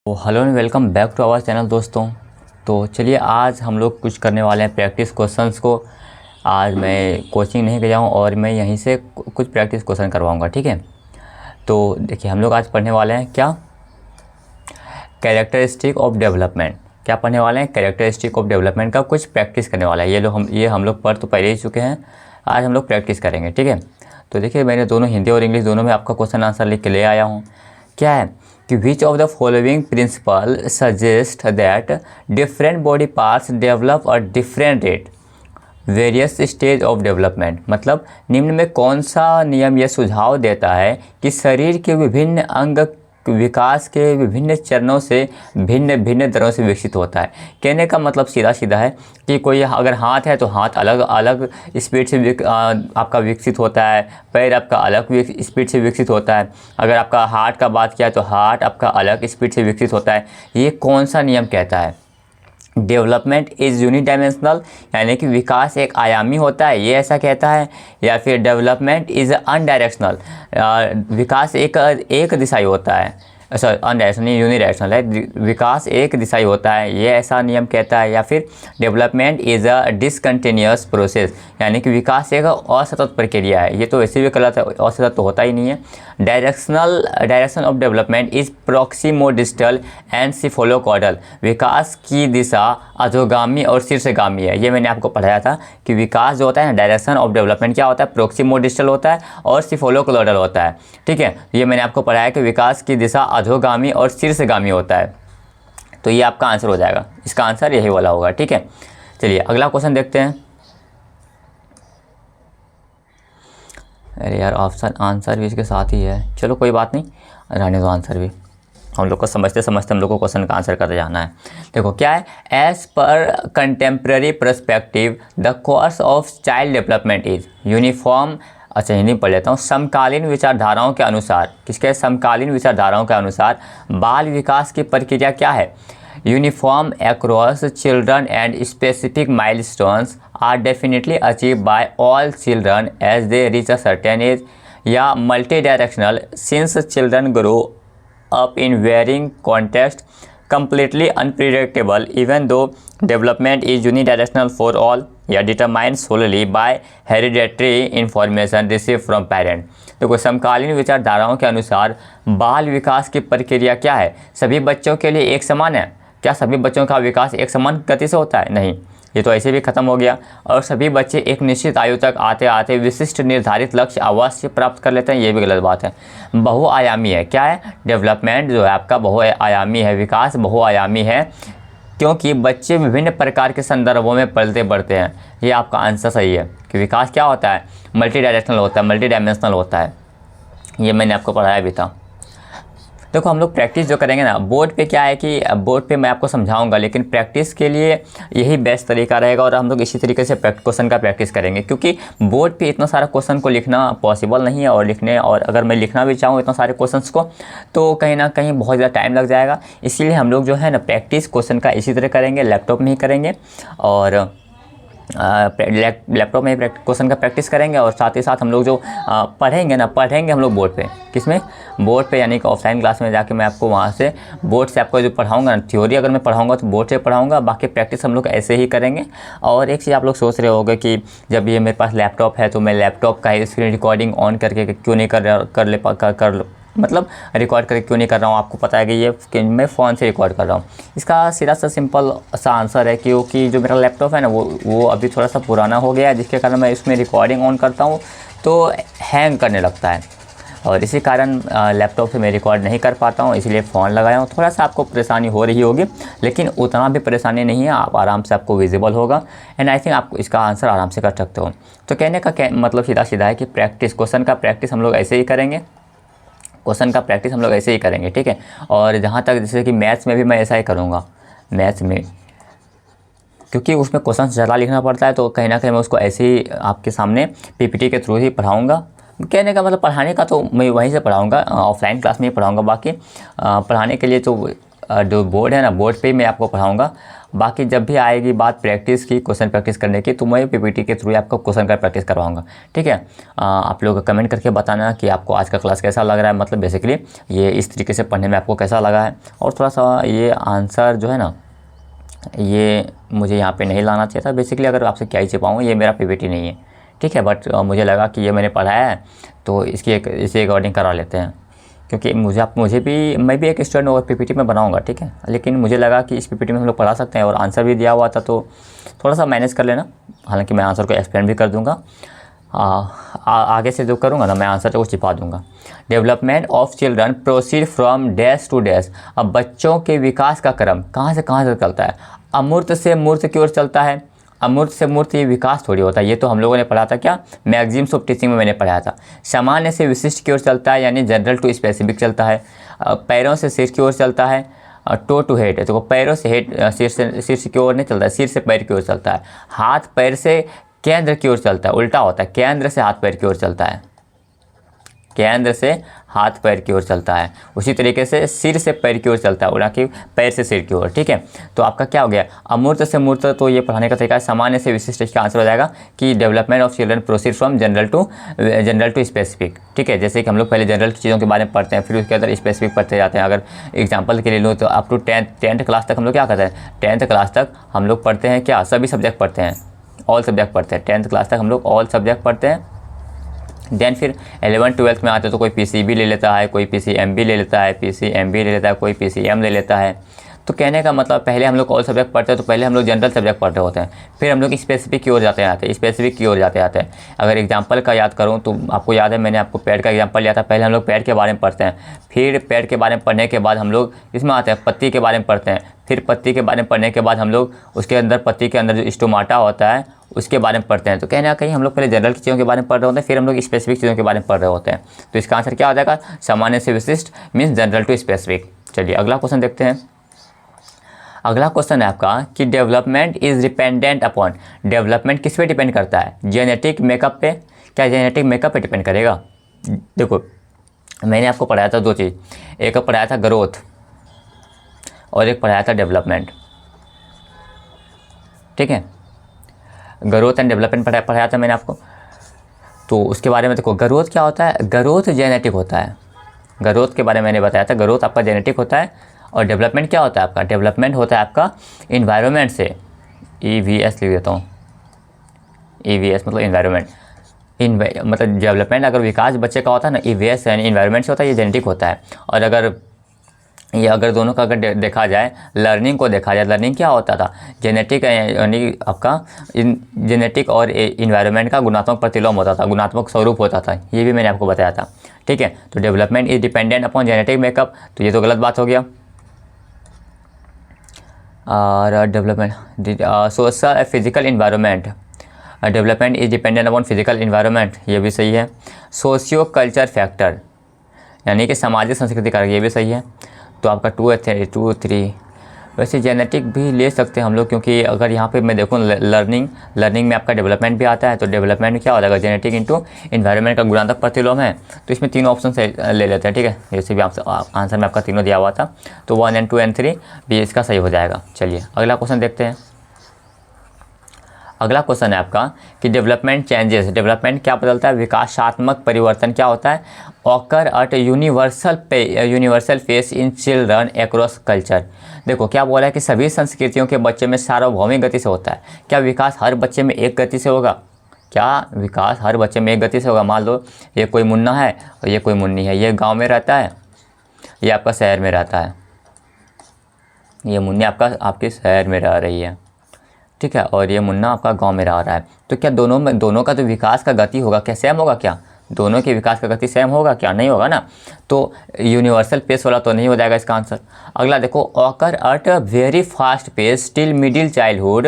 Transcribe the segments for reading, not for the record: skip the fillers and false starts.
तो hello and welcome back to our channel दोस्तों। तो चलिए आज हम लोग कुछ करने वाले हैं प्रैक्टिस क्वेश्चंस को। आज मैं कोचिंग नहीं गया हूँ और मैं यहीं से कुछ प्रैक्टिस क्वेश्चन करवाऊँगा, ठीक है। तो देखिए हम लोग आज पढ़ने वाले हैं क्या, कैरेक्टरिस्टिक ऑफ डेवलपमेंट। क्या पढ़ने वाले हैं? कैरेक्टरिस्टिक ऑफ डेवलपमेंट का कुछ प्रैक्टिस करने वाला है। ये हम लोग पढ़ तो पहले ही चुके हैं, आज हम लोग प्रैक्टिस करेंगे, ठीक है। तो देखिए मैंने दोनों हिंदी और इंग्लिश दोनों में आपका क्वेश्चन आंसर लिख के ले आया हूँ। क्या है कि which of the following principle suggest that different body parts develop a different rate various stage of development. मतलब निम्न में कौन सा नियम यह सुझाव देता है कि शरीर के विभिन्न अंग विकास के विभिन्न चरणों से भिन्न भिन्न दरों से विकसित होता है। कहने का मतलब सीधा सीधा है कि कोई अगर हाथ है तो हाथ अलग अलग स्पीड से आपका विकसित होता है, पैर आपका अलग स्पीड से विकसित होता है। अगर आपका हार्ट का बात किया तो हार्ट आपका अलग स्पीड से विकसित होता है। ये कौन सा नियम कहता है? डेवलपमेंट इज़ यूनिडायमेंशनल, यानी कि विकास एक आयामी होता है, ये ऐसा कहता है। या फिर डेवलपमेंट इज़ अनडायरेक्शनल, विकास एक दिशाई होता है। सॉरी, अनडायरेक्शनल यूनिडायरेक्शनल है, विकास एक दिशाई होता है, ये ऐसा नियम कहता है। या फिर development is a discontinuous process, यानी कि विकास एक असतत प्रक्रिया है। ये तो वैसे भी गलत है, असतत तो होता ही नहीं है। Direction of development is proximodistal and cephalocaudal, विकास की दिशा अधोगामी और शीर्षगामी है। ये मैंने आपको पढ़ाया था कि विकास जो होता है ना, डायरेक्शन ऑफ डेवलपमेंट क्या होता है, प्रॉक्सिमोडिस्टल होता है और सिफोलोकॉर्डल होता है, ठीक है। ये मैंने आपको पढ़ाया कि विकास की दिशा अधोगामी और शीर्षगामी होता है। तो ये आपका आंसर हो जाएगा, इसका आंसर यही वाला होगा, ठीक है। चलिए अगला क्वेश्चन देखते हैं। अरे यार ऑप्शन आंसर भी इसके साथ ही है, चलो कोई बात नहीं, रहने दो आंसर भी। हम लोग को समझते समझते हम लोग को क्वेश्चन का आंसर करते जाना है। देखो क्या है, as per contemporary perspective the course of child development is uniform. अच्छा हिंदी पढ़ लेता हूँ। समकालीन विचारधाराओं के अनुसार, किसके? समकालीन विचारधाराओं के अनुसार बाल विकास की प्रक्रिया क्या है? Uniform across children and specific milestones are definitely achieve by all children as they reach a certain age. या multi directional since children grow up in varying context, completely unpredictable even though development is unidirectional for all, या determined solely by hereditary information received from parent। देखो समकालीन विचारधाराओं के अनुसार बाल विकास की प्रक्रिया क्या है? सभी बच्चों के लिए एक समान है। क्या सभी बच्चों का विकास एक समान गति से होता है? नहीं, ये तो ऐसे भी खत्म हो गया। और सभी बच्चे एक निश्चित आयु तक आते आते विशिष्ट निर्धारित लक्ष्य अवश्य प्राप्त कर लेते हैं, ये भी गलत बात है। बहुआयामी है। क्या है? डेवलपमेंट जो है आपका बहुआयामी है, विकास बहुआयामी है, क्योंकि बच्चे विभिन्न प्रकार के संदर्भों में पलते बढ़ते हैं। ये आपका आंसर सही है कि विकास क्या होता है? मल्टी डायरेक्शनल होता है, मल्टी डायमेंशनल होता है। ये मैंने आपको पढ़ाया भी था। देखो हम लोग प्रैक्टिस जो करेंगे ना बोर्ड पे, क्या है कि बोर्ड पे मैं आपको समझाऊंगा, लेकिन प्रैक्टिस के लिए यही बेस्ट तरीका रहेगा। और हम लोग इसी तरीके से क्वेश्चन का प्रैक्टिस करेंगे, क्योंकि बोर्ड पे इतना सारा क्वेश्चन को लिखना पॉसिबल नहीं है। और अगर मैं लिखना भी चाहूँ इतना सारे क्वेश्चन को, तो कहीं ना कहीं बहुत ज़्यादा टाइम लग जाएगा। इसीलिए हम लोग जो है ना प्रैक्टिस क्वेश्चन का इसी तरह करेंगे, लैपटॉप में ही करेंगे और लैपटॉप में क्वेश्चन का प्रैक्टिस करेंगे। और साथ ही साथ हम लोग जो पढ़ेंगे हम लोग बोर्ड पे, किसमें? बोर्ड पे, यानी कि ऑफलाइन क्लास में जाके मैं आपको वहाँ से बोर्ड से आपको जो पढ़ाऊंगा ना, थ्योरी अगर मैं पढ़ाऊंगा तो बोर्ड से पढ़ाऊंगा, बाकी प्रैक्टिस हम लोग ऐसे ही करेंगे। और एक चीज़ आप लोग सोच रहे होंगे कि जब ये मेरे पास लैपटॉप है तो मैं लैपटॉप का ही स्क्रीन रिकॉर्डिंग ऑन करके क्यों नहीं मतलब रिकॉर्ड करके क्यों नहीं कर रहा हूँ। आपको पता है कि मैं फ़ोन से रिकॉर्ड कर रहा हूँ। इसका सीधा सा सिंपल सा आंसर है क्योंकि जो मेरा लैपटॉप है ना वो अभी थोड़ा सा पुराना हो गया है, जिसके कारण मैं इसमें रिकॉर्डिंग ऑन करता हूँ तो हैंग करने लगता है, और इसी कारण लैपटॉप से मैं रिकॉर्ड नहीं कर पाता हूँ, इसलिए फ़ोन लगाया हूँ। थोड़ा सा आपको परेशानी हो रही होगी, लेकिन उतना भी परेशानी नहीं है, आप आराम से आपको विजिबल होगा। एंड आई थिंक आप इसका आंसर आराम से कर सकते हो। तो कहने का मतलब सीधा सीधा है कि प्रैक्टिस, क्वेश्चन का प्रैक्टिस हम लोग ऐसे ही करेंगे, ठीक है। और जहाँ तक जैसे कि मैथ्स में भी मैं ऐसा ही करूँगा, मैथ्स में क्योंकि उसमें क्वेश्चन ज़्यादा लिखना पड़ता है, तो कहीं ना कहीं मैं उसको ऐसे ही आपके सामने पीपीटी के थ्रू ही पढ़ाऊँगा। कहने का मतलब पढ़ाने का तो मैं वहीं से पढ़ाऊँगा, ऑफलाइन क्लास में ही पढ़ाऊँगा। बाकी पढ़ाने के लिए तो जो बोर्ड है ना, बोर्ड पे ही मैं आपको पढ़ाऊँगा। बाकी जब भी आएगी बात प्रैक्टिस की, क्वेश्चन प्रैक्टिस करने की, तो मैं पीपीटी के थ्रू आपको क्वेश्चन का प्रैक्टिस करवाऊँगा, ठीक है। आप लोग कमेंट करके बताना कि आपको आज का क्लास कैसा लग रहा है, मतलब बेसिकली ये इस तरीके से पढ़ने में आपको कैसा लगा है। और थोड़ा सा ये आंसर जो है ना, ये मुझे यहाँ पे नहीं लाना चाहिए था। बेसिकली अगर आपसे क्या ही छिपाऊँ, ये मेरा पीपीटी नहीं है, ठीक है। बट मुझे लगा कि ये मैंने पढ़ाया है तो इसी अकॉर्डिंग करा लेते हैं, क्योंकि मैं भी एक स्टूडेंट और पीपीटी में बनाऊंगा, ठीक है। लेकिन मुझे लगा कि इस पीपीटी में हम लोग पढ़ा सकते हैं और आंसर भी दिया हुआ था, तो थोड़ा सा मैनेज कर लेना। हालांकि मैं आंसर को एक्सप्लेन भी कर दूंगा, आगे से जो करूँगा ना मैं आंसर को छिपा दूंगा। Development of children proceed from dash to dash. अब बच्चों के विकास का क्रम कहाँ से चलता है? अमूर्त से मूर्त की ओर चलता है। अमूर्त से मूर्त ये विकास थोड़ी होता है, ये तो हम लोगों ने पढ़ा था क्या, मैगजीम्स ऑफ टीचिंग में मैंने पढ़ाया था। सामान्य से विशिष्ट की ओर चलता है, यानी जनरल टू स्पेसिफिक चलता है। पैरों से सिर की ओर चलता है, टो टू हेड, तो पैरों से हेड, सिर की ओर नहीं चलता है, सिर से पैर की ओर चलता है। हाथ पैर से केंद्र की ओर चलता है, उल्टा होता है, केंद्र से हाथ पैर की ओर चलता है, केंद्र से हाथ पैर की ओर चलता है। उसी तरीके से सिर से पैर की ओर चलता है, ना कि पैर से सिर की ओर, ठीक है। तो आपका क्या हो गया, अमूर्त से मूर्त, तो ये पढ़ाने का तरीका है। सामान्य से विशिष्ट, इसका आंसर हो जाएगा कि development of children proceed from general to specific, ठीक है। जैसे कि हम लोग पहले जनरल चीज़ों के बारे में पढ़ते हैं, फिर उसके अंदर स्पेसिफिक पढ़ते जाते हैं। अगर एग्जाम्पल के लिए लूँ तो अप टू टेंथ क्लास तक हम लोग क्या करते हैं, 10th क्लास तक हम लोग पढ़ते हैं क्या, सभी सब्जेक्ट पढ़ते हैं, ऑल सब्जेक्ट पढ़ते हैं। 10th क्लास तक हम लोग ऑल सब्जेक्ट पढ़ते हैं। देन फिर 11th 12th में आते तो कोई पीसीबी ले लेता है, कोई पीसीएमबी ले लेता है, पीसीएमबी ले लेता है, कोई पीसीएम ले लेता है। तो कहने का मतलब पहले हम लोग ऑल सब्जेक्ट पढ़ते हैं, तो पहले हम लोग जनरल सब्जेक्ट पढ़ते होते हैं, फिर हम लोग स्पेसिफिक की ओर जाते हैं, स्पेसिफिक की ओर जाते हैं। अगर एग्जांपल का याद करूं तो आपको याद है मैंने आपको पेड़ का एग्जांपल लिया था। पहले हम लोग पेड़ के बारे में पढ़ते हैं, फिर पेड़ के बारे में पढ़ने के बाद हम लोग इसमें आते हैं पत्ती के बारे में पढ़ते हैं, फिर पत्ती के बारे में पढ़ने के बाद हम लोग उसके अंदर पत्ती के अंदर जो स्टोमाटा होता है उसके बारे में पढ़ते हैं। तो कहीं ना कहीं हम लोग पहले जनरल चीज़ों के बारे में पढ़ रहे होते हैं, फिर हम लोग स्पेसिफिक चीज़ों के बारे में पढ़ रहे होते हैं। तो इसका आंसर क्या हो जाएगा, सामान्य से विशिष्ट मीन्स जनरल टू स्पेसिफिक। चलिए अगला क्वेश्चन देखते हैं। अगला क्वेश्चन है आपका कि development is dependent upon, development किस पे डिपेंड करता है, जेनेटिक मेकअप पे। क्या जेनेटिक मेकअप पे डिपेंड करेगा? देखो मैंने आपको पढ़ाया था दो चीज़, एक पढ़ाया था ग्रोथ और एक पढ़ाया था डेवलपमेंट, ठीक है। ग्रोथ एंड डेवलपमेंट पढ़ाया था मैंने आपको। तो उसके बारे में देखो, ग्रोथ क्या होता है, ग्रोथ जेनेटिक होता है। ग्रोथ के बारे में मैंने बताया था, ग्रोथ आपका जेनेटिक होता है। और डेवलपमेंट क्या होता है आपका, डेवलपमेंट होता है आपका इन्वायरमेंट से, EVS लिख देता हूँ, EVS मतलब इन्वायरमेंट, मतलब डेवलपमेंट अगर विकास बच्चे का होता है ना, EVS यानी इन्वायरमेंट से होता है, ये जेनेटिक होता है। और अगर दोनों का अगर देखा जाए, लर्निंग को देखा जाए, लर्निंग क्या होता था, जेनेटिक यानी आपका जेनेटिक और इन्वायरमेंट का गुणात्मक प्रतिलोम होता था, गुणात्मक स्वरूप होता था, ये भी मैंने आपको बताया था, ठीक है। तो development is dependent upon genetic makeup, तो ये तो गलत बात हो गया। और development social physical environment, development is dependent upon physical environment, ये भी सही है। सोशियो कल्चर फैक्टर यानी कि सामाजिक संस्कृति कारक, ये भी सही है। तो आपका 2 3 वैसे जेनेटिक भी ले सकते हैं हम लोग, क्योंकि अगर यहाँ पे मैं देखूँ लर्निंग में आपका डेवलपमेंट भी आता है, तो डेवलपमेंट में क्या हो जाएगा, जेनेटिक इंटू इन्वायरमेंट का गुणात्मक प्रतिलोम है। तो इसमें तीनों ऑप्शन से ले लेते हैं, ठीक है। जैसे भी आंसर में आपका तीनों दिया हुआ था, तो 1 and 2 and 3 भी इसका सही हो जाएगा। चलिए अगला क्वेश्चन देखते हैं। अगला क्वेश्चन है आपका कि डेवलपमेंट चेंजेस, डेवलपमेंट क्या बदलता है, विकासात्मक परिवर्तन क्या होता है, occur at universal pace in children across culture. देखो क्या बोला है कि सभी संस्कृतियों के बच्चे में सार्वभौमिक गति से होता है। क्या विकास हर बच्चे में एक गति से होगा, क्या विकास हर बच्चे में एक गति से होगा? मान लो ये कोई मुन्ना है और ये कोई मुन्नी है, ये गाँव में रहता है, ये आपका शहर में रहता है, ये मुन्नी आपके शहर में रह रही है, ठीक है, और ये मुन्ना आपका गांव में रह रहा है। तो क्या दोनों का जो विकास का गति होगा क्या सेम होगा? क्या दोनों के विकास का गति सेम होगा? क्या नहीं होगा ना। तो यूनिवर्सल पेस वाला तो नहीं हो जाएगा इसका आंसर। अगला देखो, occur at a very fast pace till middle childhood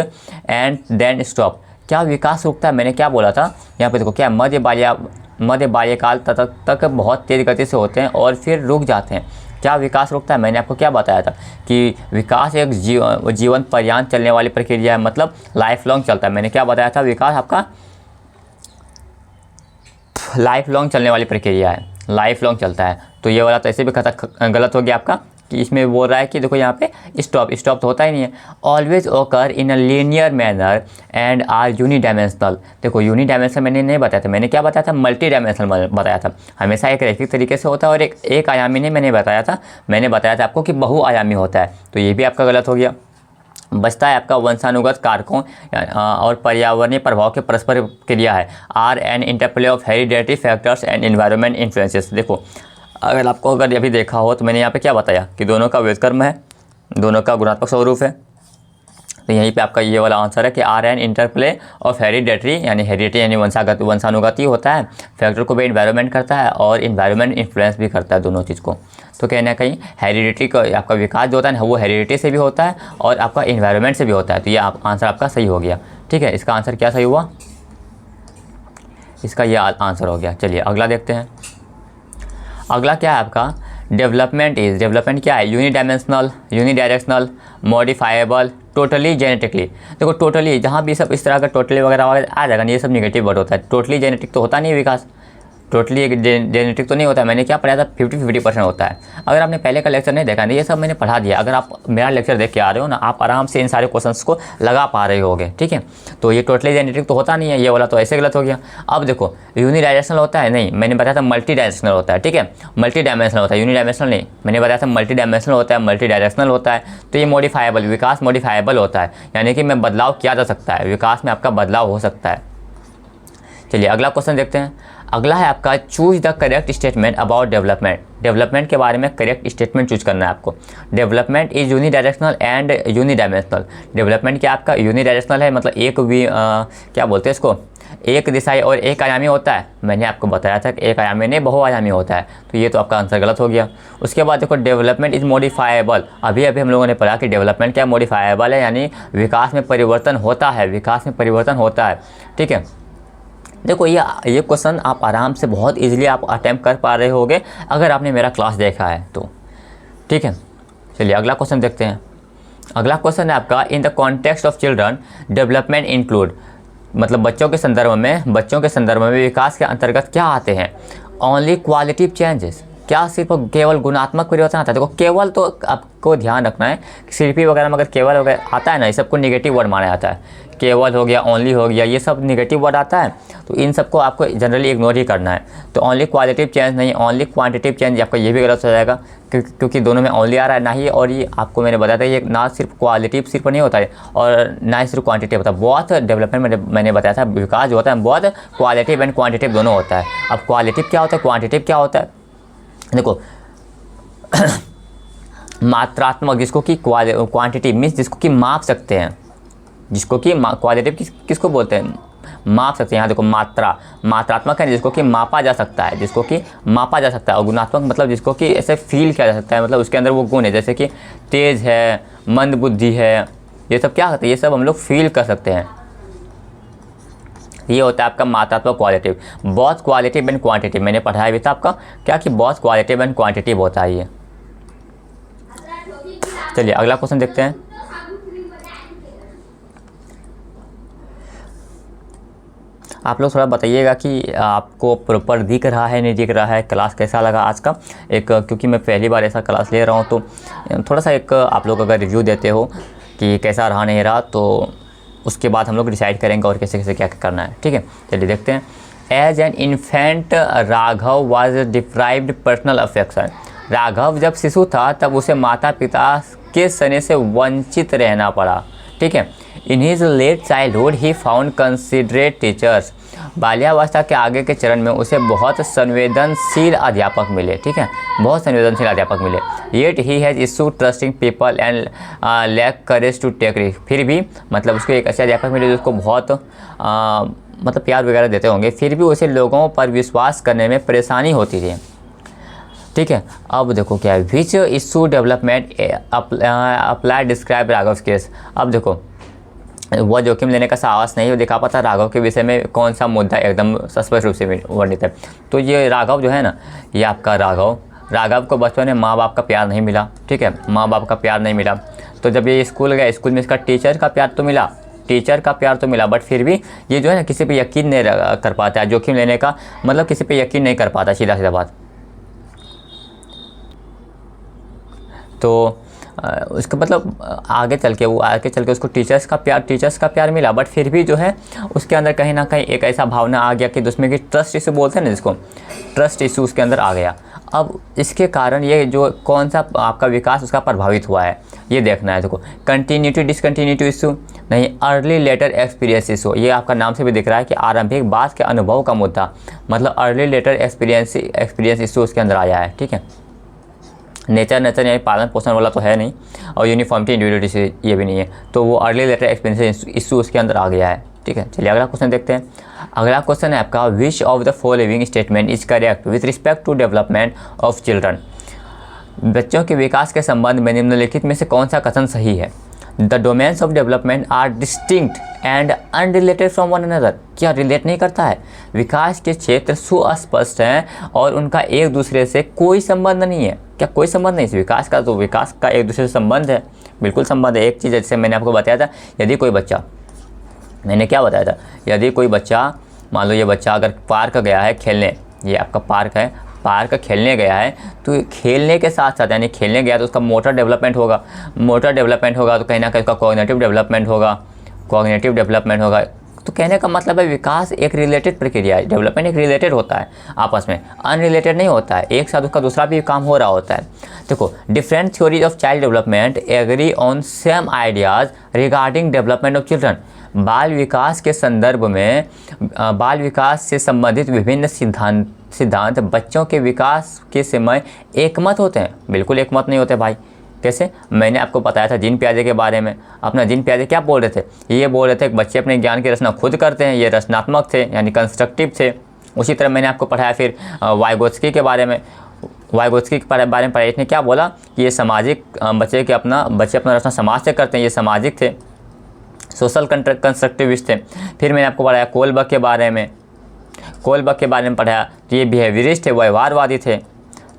and then stop. क्या विकास रुकता है? मैंने क्या बोला था यहाँ पे, देखो क्या मध्य बाल्यकाल तक बहुत तेज गति से होते हैं और फिर रुक जाते हैं। क्या विकास रुकता है? मैंने आपको क्या बताया था कि विकास एक जीवन पर्यंत चलने वाली प्रक्रिया है, मतलब लाइफ लॉन्ग चलता है। मैंने क्या बताया था, विकास आपका लाइफ लॉन्ग चलने वाली प्रक्रिया है, लाइफ लॉन्ग चलता है। तो ये वाला तो ऐसे भी गलत हो गया आपका कि इसमें बोल रहा है कि देखो यहाँ पे स्टॉप तो होता ही नहीं है। Always occur in a linear manner and are unidimensional. देखो यूनिडायमेंशनल मैंने नहीं बताया था, मैंने क्या बताया था, मल्टी डायमेंशनल बताया था। हमेशा एक रैखिक तरीके से होता है, और एक आयामी नहीं मैंने बताया था, मैंने बताया था आपको कि बहुआयामी होता है। तो ये भी आपका गलत हो गया। बचता है आपका वंशानुगत कारकों और पर्यावरणीय प्रभाव के परस्पर क्रिया है। Are an interplay of hereditary factors and environment influences. देखो अगर अभी देखा हो तो मैंने यहाँ पे क्या बताया कि दोनों का व्युत्क्रम है, दोनों का गुणात्मक स्वरूप है। तो यहीं पे आपका ये वाला आंसर है कि are an interplay of hereditary यानी वंशानुगति होता है, फैक्टर को भी इन्वायरमेंट करता है और इन्वायरमेंट इन्फ्लुएंस भी करता है दोनों चीज़ को। तो कहीं ना कहीं हेरिडिटी का आपका विकास जो होता है ना वो हेरिडिटी से भी होता है और आपका इन्वायरमेंट से भी होता है। तो ये आंसर आपका सही हो गया। ठीक है, इसका आंसर क्या सही हुआ, इसका ये आंसर हो गया। चलिए अगला देखते हैं। अगला क्या है आपका, डेवलपमेंट क्या है, यूनिडायमेंशनल, यूनिडायरेक्शनल, मॉडिफाइबल, टोटली जेनेटिकली। देखो टोटली जहाँ भी सब इस तरह का टोटली वगैरह आ जाएगा, ये सब निगेटिव वर्ड होता है। टोटली जेनेटिक तो होता नहीं है विकास, टोटली जेनेटिक तो नहीं होता है। मैंने क्या पढ़ाया था, 50-50% होता है। अगर आपने पहले का लेक्चर नहीं देखा, नहीं ये सब मैंने पढ़ा दिया। अगर आप मेरा लेक्चर देख के आ रहे हो ना, आप आराम से इन सारे क्वेश्चंस को लगा पा रहे होगे। ठीक है, तो ये टोटली जेनेटिक तो होता नहीं है, ये वाला तो ऐसे गलत हो गया। अब देखो यूनिडायरेक्शनल होता है, नहीं मैंने बताया था मल्टी डायरेक्शनल होता है। ठीक है, मल्टी डायमेंशनल होता है, यूनिडायमेंशनल नहीं, मैंने बताया था मल्टी डायमेंशनल होता है, मल्टी डायरेक्शनल होता है। तो ये मॉडिफाइबल, विकास मॉडिफाइबल होता है, यानी कि मैं बदलाव किया जा सकता है, विकास में आपका बदलाव हो सकता है। चलिए अगला क्वेश्चन देखते हैं। अगला है आपका choose the correct statement about development. Development के बारे में करेक्ट स्टेटमेंट चूज करना है आपको। Development is unidirectional and unidimensional. Development क्या आपका यूनिडायरेक्शनल है, मतलब क्या बोलते हैं इसको, एक दिशाई और एक आयामी होता है। मैंने आपको बताया था कि एक आयामी नहीं बहुआयामी होता है। तो ये तो आपका आंसर गलत हो गया। उसके बाद देखो डेवलपमेंट इज मॉडिफाइबल। अभी हम लोगों ने पढ़ा कि डेवलपमेंट क्या मॉडिफाइबल है, यानी विकास में परिवर्तन होता है, विकास में परिवर्तन होता है। ठीक है, देखो ये क्वेश्चन आप आराम से बहुत इजीली आप अटेम्प्ट कर पा रहे होगे अगर आपने मेरा क्लास देखा है तो। ठीक है, चलिए अगला क्वेश्चन देखते हैं। अगला क्वेश्चन है आपका in the context of children development include, मतलब बच्चों के संदर्भ में विकास के अंतर्गत क्या आते हैं। ओनली क्वालिटिव चेंजेस, क्या सिर्फ केवल गुणात्मक परिवर्तन आता है। देखो केवल तो आपको ध्यान रखना है, सिर्फ ही वगैरह में अगर केवल वगैरह आता है ना, ये सबको निगेटिव वर्ड माना जाता है। केवल हो गया, ओनली हो गया, ये सब निगेटिव वर्ड आता है, तो इन सबको आपको जनरली इग्नोर ही करना है। तो ओनली क्वालिटिव चेंज नहीं, ओनली क्वांटिटिव चेंज, आपका ये भी गलत हो जाएगा क्योंकि दोनों में ओनली आ रहा है ना ही। और ये आपको मैंने बताया था, ये ना सिर्फ क्वालिटिव सिर्फ नहीं होता है और ना ही सिर्फ क्वांटिटिव होता है। बहुत डेवलपमेंट मैंने बताया था, विकास जो होता है बहुत क्वालिटिव एंड क्वांटिटिव दोनों होता है। अब क्वालिटिव क्या होता है, क्वांटिटिव क्या होता है, देखो मात्रात्मक, जिसको कि क्वांटिटी मीन्स जिसको कि माप सकते हैं, जिसको कि क्वालिटिव किसको बोलते हैं, माप सकते हैं। यहाँ देखो मात्रात्मक है जिसको कि मापा जा सकता है, जिसको कि मापा जा सकता है। और गुणात्मक मतलब जिसको कि ऐसे फील किया जा सकता है, मतलब उसके अंदर वो गुण है, जैसे कि तेज है, मंद बुद्धि है, ये सब क्या होता है, ये सब हम लोग फील कर सकते हैं। ये होता है आपका मात्रात्मक क्वालिटिव। बहुत क्वालिटिव एंड क्वांटिटिव मैंने पढ़ाया भी था आपका क्या कि बहुत क्वालिटिव एंड क्वांटिटिव होता है ये। चलिए अगला क्वेश्चन देखते हैं। आप लोग थोड़ा बताइएगा कि आपको प्रॉपर दिख रहा है नहीं दिख रहा है, क्लास कैसा लगा आज का। क्योंकि मैं पहली बार ऐसा क्लास ले रहा हूँ, तो थोड़ा सा आप लोग अगर रिव्यू देते हो कि कैसा रहा नहीं रहा, तो उसके बाद हम लोग डिसाइड करेंगे और कैसे कैसे क्या करना है। ठीक है, चलिए देखते हैं। As an infant Raghav was deprived personal affection. Raghav जब शिशु था तब उसे माता पिता के स्नेह से वंचित रहना पड़ा। ठीक है, in his late childhood he found considerate teachers. बाल्यावस्था के आगे के चरण में उसे बहुत संवेदनशील अध्यापक मिले। ठीक है, बहुत संवेदनशील अध्यापक मिले। Yet he has issue trusting people and lack courage to take risk. फिर भी मतलब उसको एक ऐसे अध्यापक मिले जो उसको बहुत मतलब प्यार वगैरह देते होंगे, फिर भी उसे लोगों पर विश्वास करने में परेशानी होती थी। ठीक है, अब देखो क्या है, which issue development apply describe Raghav case. अब देखो वह जोखिम लेने का साहस नहीं दिखा पाता, राघव के विषय में कौन सा मुद्दा एकदम स्पष्ट रूप से वर्णित है। तो ये राघव जो है ना, ये आपका राघव को बचपन में माँ बाप का प्यार नहीं मिला। ठीक है, माँ बाप का प्यार नहीं मिला, तो जब ये स्कूल गया, स्कूल में इसका टीचर का प्यार तो मिला, बट फिर भी ये जो है ना किसी पे यकीन नहीं कर पाता है। जोखिम लेने का मतलब किसी पे यकीन नहीं कर पाता, सीधा सीधा बात। तो उसका मतलब आगे चल के उसको टीचर्स का प्यार मिला, बट फिर भी जो है उसके अंदर कहीं ना कहीं एक ऐसा भावना आ गया कि जिसमें कि ट्रस्ट इशू बोलते हैं ना, जिसको ट्रस्ट इशू उसके अंदर आ गया। अब इसके कारण ये जो कौन सा आपका विकास उसका प्रभावित हुआ है ये देखना है। देखो कंटिन्यूटी डिसकंटिन्यूटी इशू नहीं, अर्ली लेटर एक्सपीरियंस इशू, ये आपका नाम से भी दिख रहा है कि आरंभिक बाद के अनुभव का मुद्दा, मतलब अर्ली लेटर एक्सपीरियंस इशू उसके अंदर आया है। ठीक है, नेचर यानी पालन पोषण वाला तो है नहीं, और यूनिफॉर्मिटी इंडिविजुअलिटी ये भी नहीं है, तो वो अर्ली लेटर एक्सपीरियंस इशू उसके अंदर आ गया है। ठीक है, चलिए अगला क्वेश्चन देखते हैं। अगला क्वेश्चन है आपका, which of the following statement is correct with respect to development of children. बच्चों के विकास के संबंध में निम्नलिखित में से कौन सा कथन सही है? The domains of development are distinct and unrelated from one another. क्या रिलेट नहीं करता है? विकास के क्षेत्र सुस्पष्ट हैं और उनका एक दूसरे से कोई संबंध नहीं है। क्या कोई संबंध नहीं? विकास का तो विकास का एक दूसरे से संबंध है, बिल्कुल संबंध है। एक चीज़ जैसे मैंने आपको बताया था, यदि कोई बच्चा, मैंने क्या बताया था, यदि कोई बच्चा, मान लो ये बच्चा अगर पार्क गया है खेलने, ये आपका पार्क है, पार्क खेलने गया है, तो खेलने के साथ साथ यानी खेलने गया तो उसका मोटर डेवलपमेंट होगा, तो कहीं ना कहीं उसका कॉग्निटिव डेवलपमेंट होगा। तो कहने का मतलब है विकास एक रिलेटेड प्रक्रिया है, डेवलपमेंट एक रिलेटेड होता है आपस में, अनरिलेटेड नहीं होता है, एक साथ उसका दूसरा भी काम हो रहा होता है। देखो, different theories of child development agree on same ideas regarding development of children. बाल विकास के संदर्भ में बाल विकास से संबंधित विभिन्न सिद्धांत बच्चों के विकास के समय एकमत होते हैं। बिल्कुल एकमत नहीं होते भाई। कैसे? मैंने आपको बताया था जीन पियाजे के बारे में। अपना जीन पियाजे क्या बोल रहे थे? ये बोल रहे थे कि बच्चे अपने ज्ञान की रचना खुद करते हैं, ये रचनात्मक थे यानी कंस्ट्रक्टिव थे। उसी तरह मैंने आपको पढ़ाया फिर वाइगोत्स्की के बारे में पढ़ाया। इसने क्या बोला कि ये सामाजिक बच्चे अपना रचना समाज से करते हैं, ये सामाजिक थे, सोशल कंस्ट्रक्टिविस्ट थे। फिर मैंने आपको पढ़ाया कोलबर्ग के बारे में पढ़ाया, तो ये बिहेवियरिस्ट थे, व्यवहारवादी थे।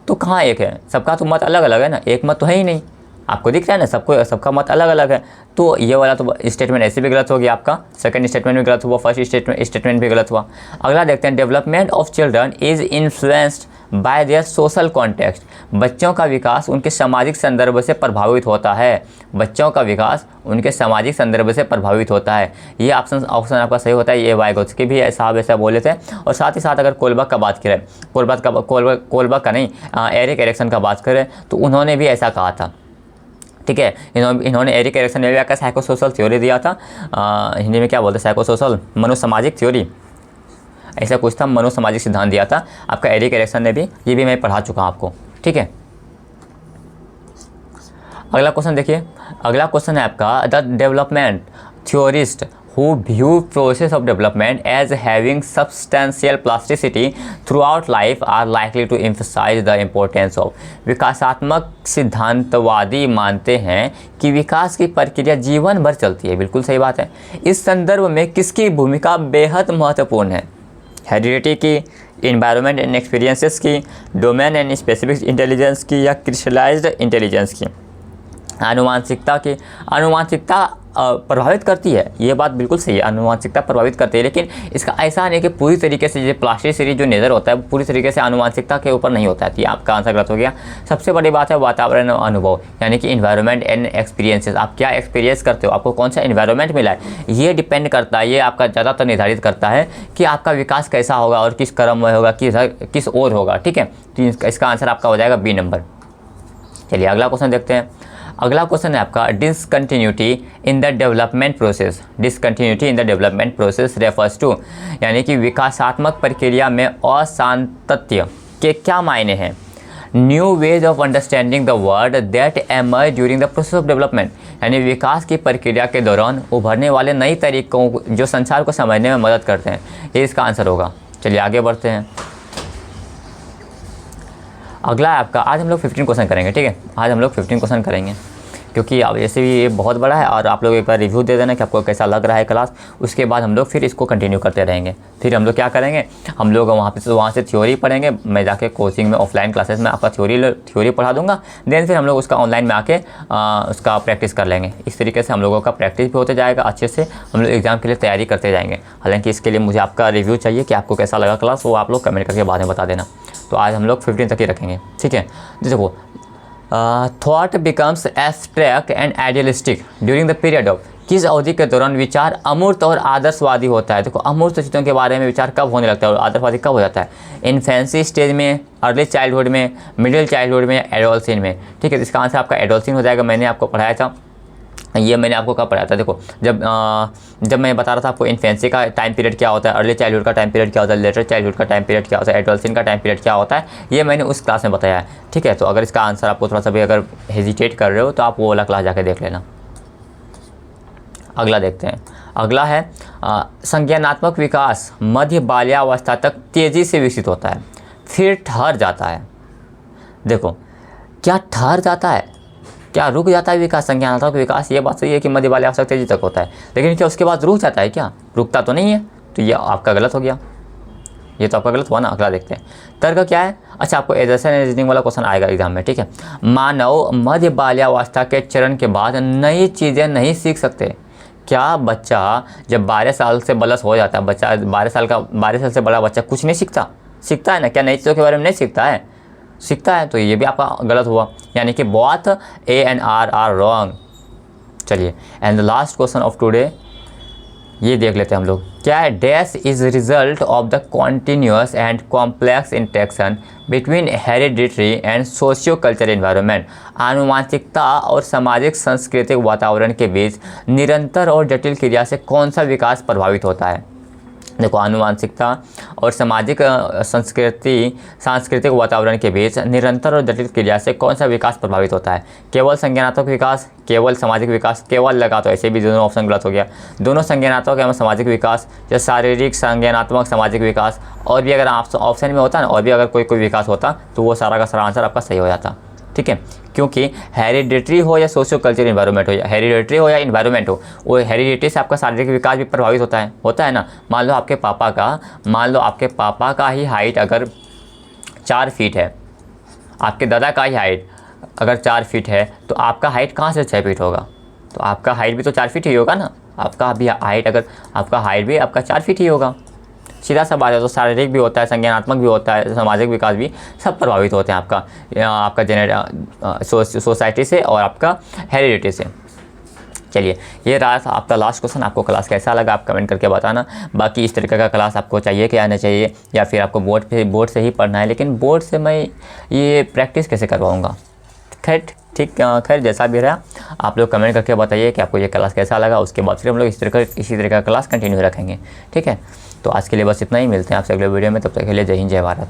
तो कहाँ एक है? सबका तो मत अलग अलग है ना, एक मत तो है ही नहीं। आपको दिख रहा है ना, सबका मत अलग अलग है। तो ये वाला तो स्टेटमेंट ऐसे भी गलत हो गया आपका, सेकंड स्टेटमेंट भी गलत हुआ, फर्स्ट स्टेटमेंट भी गलत हुआ। अगला देखते हैं, development of children is influenced by their social context. बच्चों का विकास उनके सामाजिक संदर्भ से प्रभावित होता है। बच्चों का विकास उनके सामाजिक संदर्भ से प्रभावित होता है। ये ऑप्शन आपका सही होता है। ये वाइगोत्स्की भी साहब ऐसा बोले थे। और साथ ही साथ अगर कोलबर्ग का बात करें, कोलबर्ग का नहीं, एरिक एरिक्सन का बात करें, तो उन्होंने भी ऐसा कहा था। ठीक है, इन्होंने एरिक एरिक्सन ने भी आकर साइकोसोशल थ्योरी दिया था। हिंदी में क्या बोलते हैं? साइकोसोशल, मनोसामाजिक थ्योरी, ऐसा कुछ था, मनोसामाजिक सिद्धांत दिया था आपका एरिक एरिक्सन ने भी। ये भी मैं पढ़ा चुका हूँ आपको। ठीक है, अगला क्वेश्चन देखिए। अगला क्वेश्चन है आपका, the development theorist who view process of development as having substantial plasticity throughout life are likely to emphasize the importance of। विकासात्मक सिद्धांतवादी मानते हैं कि विकास की प्रक्रिया जीवन भर चलती है। बिल्कुल सही बात है। इस संदर्भ में किसकी भूमिका बेहद महत्वपूर्ण है? हेरिडिटी की, इन्वायरमेंट एंड एक्सपीरियंसेस की, डोमेन एंड स्पेसिफिक इंटेलिजेंस की, या क्रिस्टलाइज्ड इंटेलिजेंस की? आनुवांशिकता की। आनुवांशिकता प्रभावित करती है, ये बात बिल्कुल सही है, आनुवांशिकता प्रभावित करती है। लेकिन इसका ऐसा नहीं कि पूरी तरीके से, जैसे प्लास्टिसिटी जो नेचर होता है पूरी तरीके से आनुवांशिकता के ऊपर नहीं होता है। तो ये आपका आंसर गलत हो गया। सबसे बड़ी बात है वातावरण और अनुभव, यानी कि इन्वायरमेंट एंड एक्सपीरियंसेस। आप क्या एक्सपीरियंस करते हो, आपको कौन सा इन्वायरमेंट मिला है, ये डिपेंड करता है, ये आपका ज़्यादातर निर्धारित करता है कि आपका विकास कैसा होगा और किस क्रम में होगा, किस ओर होगा। ठीक है, तो इसका आंसर आपका हो जाएगा बी नंबर। चलिए अगला क्वेश्चन देखते हैं। अगला क्वेश्चन है आपका, discontinuity in the development process. Discontinuity in the development process refers to, यानी कि विकासात्मक प्रक्रिया में असांतत्य के क्या मायने हैं? New ways of understanding the world that emerge during the process of development, यानी विकास की प्रक्रिया के दौरान उभरने वाले नए तरीकों जो संसार को समझने में मदद करते हैं। ये इसका आंसर होगा। चलिए आगे बढ़ते हैं। अगला है आपका, आज हम लोग 15 क्वेश्चन करेंगे। ठीक है, आज हम लोग 15 क्वेश्चन करेंगे, क्योंकि अब जैसे भी ये बहुत बड़ा है और आप लोग एक बार रिव्यू दे देना कि आपको कैसा लग रहा है क्लास। उसके बाद हम लोग फिर इसको कंटिन्यू करते रहेंगे। फिर हम लोग क्या करेंगे, हम लोग वहाँ से थ्योरी पढ़ेंगे। मैं जाके कोचिंग में ऑफलाइन क्लासेस में आपका थ्योरी पढ़ा दूंगा। देन फिर हम लोग उसका ऑनलाइन में आके उसका प्रैक्टिस कर लेंगे। इस तरीके से हम लोगों का प्रैक्टिस भी होते जाएगा, अच्छे से हम लोग एग्ज़ाम के लिए तैयारी करते जाएंगे। हालांकि इसके लिए मुझे आपका रिव्यू चाहिए कि आपको कैसा लगा क्लास, वो आप लोग कमेंट करके बाद में बता देना। तो आज हम लोग 15 तक ही रखेंगे। ठीक है, देखो thought becomes abstract and idealistic during the period of, किस अवधि के दौरान विचार अमूर्त और आदर्शवादी होता है। देखो अमूर्त चीज़ों के बारे में विचार कब होने लगता है और आदर्शवादी कब हो जाता है? इन्फेंसी स्टेज में, अर्ली चाइल्डहुड में, मिडिल चाइल्डहुड में, एडोलसेन में। ठीक है, इसका आंसर आपका एडोलसेन हो जाएगा। मैंने आपको पढ़ाया था, ये मैंने आपको कब पढ़ाया था? देखो जब मैं बता रहा था आपको इन्फेंसी का टाइम पीरियड क्या होता है, अर्ली चाइल्डहुड का टाइम पीरियड क्या होता है, लेटर चाइल्डहुड का टाइम पीरियड क्या होता है, एडोलसेन का टाइम पीरियड क्या होता है, ये मैंने उस क्लास में बताया है। ठीक है, तो अगर इसका आंसर आपको थोड़ा सा भी अगर हेजिटेट कर रहे हो तो आप वो वाला क्लास जाके देख लेना। अगला देखते हैं। अगला है संज्ञानात्मक विकास मध्य बाल्यावस्था तक तेज़ी से विकसित होता है, फिर ठहर जाता है। देखो क्या ठहर जाता है, क्या रुक जाता है विकास? संज्ञानात्मक विकास, ये बात सही है कि मध्य बाल्यावस्था तेजी तक होता है, लेकिन क्या उसके बाद रुक जाता है? क्या रुकता तो नहीं है, तो ये आपका गलत हो गया, ये तो आपका गलत हुआ ना। अगला देखते हैं। तर्क क्या है? अच्छा, आपको एजर्सन रीजनिंग वाला क्वेश्चन आएगा एग्जाम में। ठीक है, मानव मध्य बाल्यावस्था के चरण के बाद नई चीज़ें नहीं सीख सकते। क्या बच्चा जब 12 साल से बलस हो जाता है, बच्चा 12 साल से बड़ा बच्चा कुछ नहीं सीखता है ना? क्या नई चीज़ों के बारे में नहीं सीखता है? तो ये भी आपका गलत हुआ, यानी कि both A and R wrong. चलिए, and the last question of today ये देख लेते हैं हम लोग। क्या है? Dash is result of the continuous and complex interaction between hereditary and socio cultural environment. आनुवांशिकता और सामाजिक सांस्कृतिक वातावरण के बीच निरंतर और जटिल क्रिया से कौन सा विकास प्रभावित होता है? देखो, आनुवांशिकता और सांस्कृतिक वातावरण के बीच निरंतर और जटिल क्रिया से कौन सा विकास प्रभावित होता है? केवल संज्ञानात्मक विकास, केवल सामाजिक विकास, केवल लगा, तो ऐसे भी दोनों ऑप्शन गलत हो गया। दोनों संज्ञानात्मक एवं सामाजिक विकास या शारीरिक संज्ञानात्मक सामाजिक विकास, और भी अगर ऑप्शन में होता ना, और भी अगर कोई विकास होता तो वो सारा का सारा आंसर आपका सही हो जाता। ठीक है, क्योंकि हेरिडिटरी हो या सोशियो कल्चरल इन्वायरमेंट हो, या हेरिडिटरी हो या इन्वायरमेंट हो, वो हेरिडिटरी से आपका शारीरिक विकास भी प्रभावित होता है ना। मान लो आपके पापा का ही हाइट अगर 4 फीट है, आपके दादा का ही हाइट अगर 4 फीट है, तो आपका हाइट कहाँ से 6 फीट होगा? तो आपका हाइट भी तो 4 फीट ही होगा ना। आपका भी हाइट अगर आपका हाइट भी आपका 4 फीट ही होगा, सीधा सा बात है। तो शारीरिक भी होता है, संज्ञानात्मक भी होता है, सामाजिक विकास भी, सब प्रभावित होते हैं आपका सोसाइटी से और आपका हेरिडिटी से। चलिए, ये रहा था आपका लास्ट क्वेश्चन। आपको क्लास कैसा लगा आप कमेंट करके बताना। बाकी इस तरीके का क्लास आपको चाहिए कि आना चाहिए, या फिर आपको बोर्ड से ही पढ़ना है, लेकिन बोर्ड से मैं ये प्रैक्टिस कैसे करवाऊँगा? खैर जैसा भी रहा, आप लोग कमेंट करके बताइए कि आपको ये क्लास कैसा लगा। उसके बाद फिर हम लोग इसी तरह का क्लास कंटिन्यू रखेंगे। ठीक है, तो आज के लिए बस इतना ही। मिलते हैं आपसे अगले वीडियो में, तब तक के लिए जय हिंद, जय भारत।